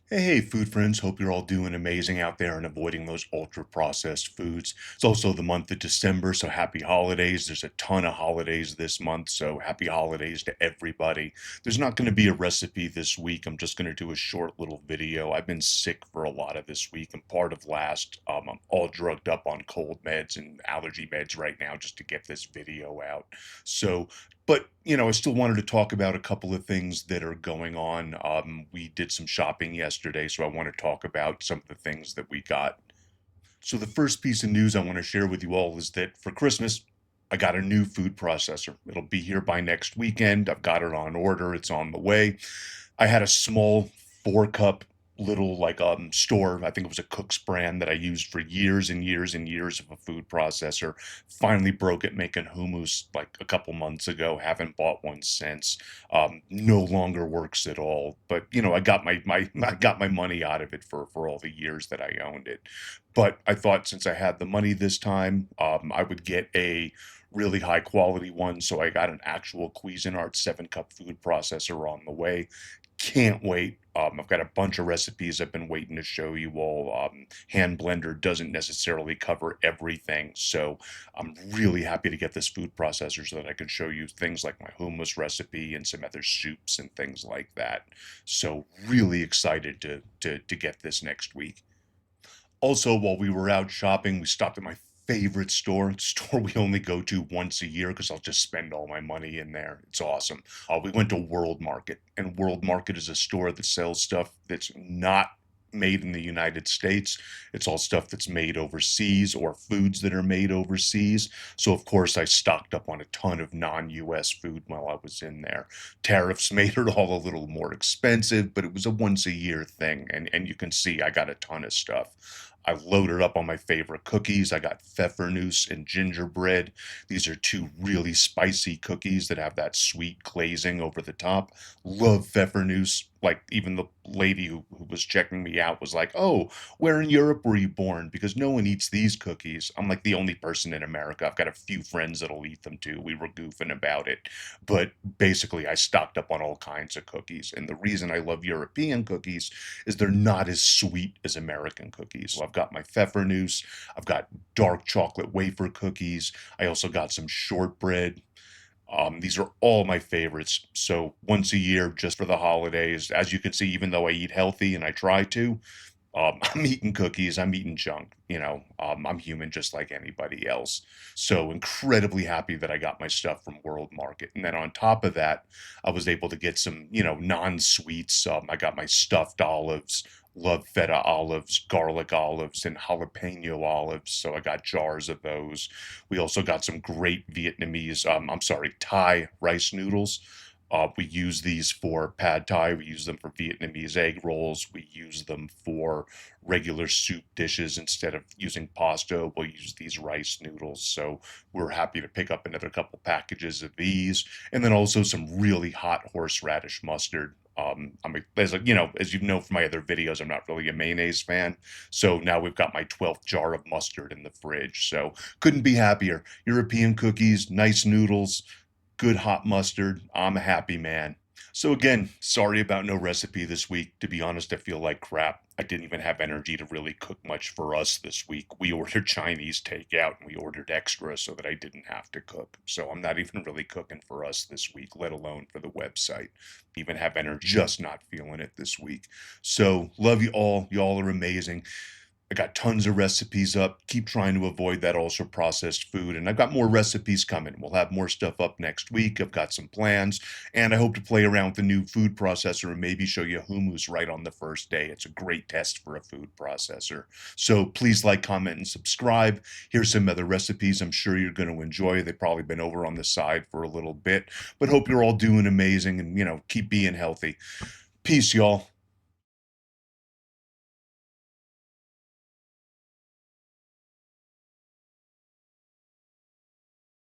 Hey, food friends. Hope you're all doing amazing out there and avoiding those ultra processed foods. It's also the month of December, so happy holidays. There's a ton of holidays this month, so happy holidays to everybody. There's not going to be a recipe this week. I'm just going to do a short little video. I've been sick for a lot of this week and part of last. I'm all drugged up on cold meds and allergy meds right now just to get this video out. So but, I still wanted to talk about a couple of things that are going on. We did some shopping yesterday, so I want to talk about some of the things that we got. So, the first piece of news I want to share with you all is that for Christmas, I got a new food processor. It'll be here by next weekend. I've got it on order, it's on the way. I had a small 4 cup little store. I think it was a Cook's brand that I used for years and years and years of a food processor. Finally broke it making hummus like a couple months ago. Haven't bought one since. No longer works at all. But I got my I got my money out of it for all the years that I owned it. But I thought since I had the money this time, I would get a really high quality one. So I got an actual Cuisinart 7 cup food processor on the way. Can't wait. I've got a bunch of recipes I've been waiting to show you all. Hand blender doesn't necessarily cover everything, so I'm really happy to get this food processor so that I can show you things like my hummus recipe and some other soups and things like that. So really excited to get this next week. Also, while we were out shopping, we stopped at my favorite store. It's a store we only go to once a year because I'll just spend all my money in there. It's awesome. We went to World Market, and World Market is a store that sells stuff that's not made in the United States. It's all stuff that's made overseas or foods that are made overseas. So, of course, I stocked up on a ton of non-US food while I was in there. Tariffs made it all a little more expensive, but it was a once a year thing. And you can see I got a ton of stuff. I loaded up on my favorite cookies. I got Pfeffernuse and gingerbread. These are two really spicy cookies that have that sweet glazing over the top. Love Pfeffernuse. Like, even the lady who was checking me out was like, "Oh, where in Europe were you born? Because no one eats these cookies." I'm like the only person in America. I've got a few friends that'll eat them too. We were goofing about it. But basically, I stocked up on all kinds of cookies. And the reason I love European cookies is they're not as sweet as American cookies. So I've got my Pfeffernuse, I've got dark chocolate wafer cookies. I also got some shortbread. These are all my favorites. So once a year, just for the holidays, as you can see, even though I eat healthy and I try to, I'm eating cookies, I'm eating junk, I'm human just like anybody else. So incredibly happy that I got my stuff from World Market. And then on top of that, I was able to get some, non-sweets. I got my stuffed olives, love feta olives, garlic olives, and jalapeno olives. So I got jars of those. We also got some great Thai rice noodles. We use these for pad thai. We use them for Vietnamese egg rolls. We use them for regular soup dishes. Instead of using pasta, we'll use these rice noodles. So we're happy to pick up another couple packages of these. And then also some really hot horseradish mustard. As you know from my other videos, I'm not really a mayonnaise fan. So now we've got my 12th jar of mustard in the fridge. So couldn't be happier. European cookies, nice noodles, good hot mustard. I'm a happy man. So again, sorry about no recipe this week. To be honest, I feel like crap. I didn't even have energy to really cook much for us this week. We ordered Chinese takeout and we ordered extra so that I didn't have to cook. So I'm not even really cooking for us this week, let alone for the website. Even have energy, just not feeling it this week. So love you all. Y'all are amazing. I got tons of recipes up. Keep trying to avoid that ultra processed food. And I've got more recipes coming. We'll have more stuff up next week. I've got some plans. And I hope to play around with the new food processor and maybe show you hummus right on the first day. It's a great test for a food processor. So please like, comment, and subscribe. Here's some other recipes I'm sure you're going to enjoy. They've probably been over on the side for a little bit. But hope you're all doing amazing and, keep being healthy. Peace, y'all.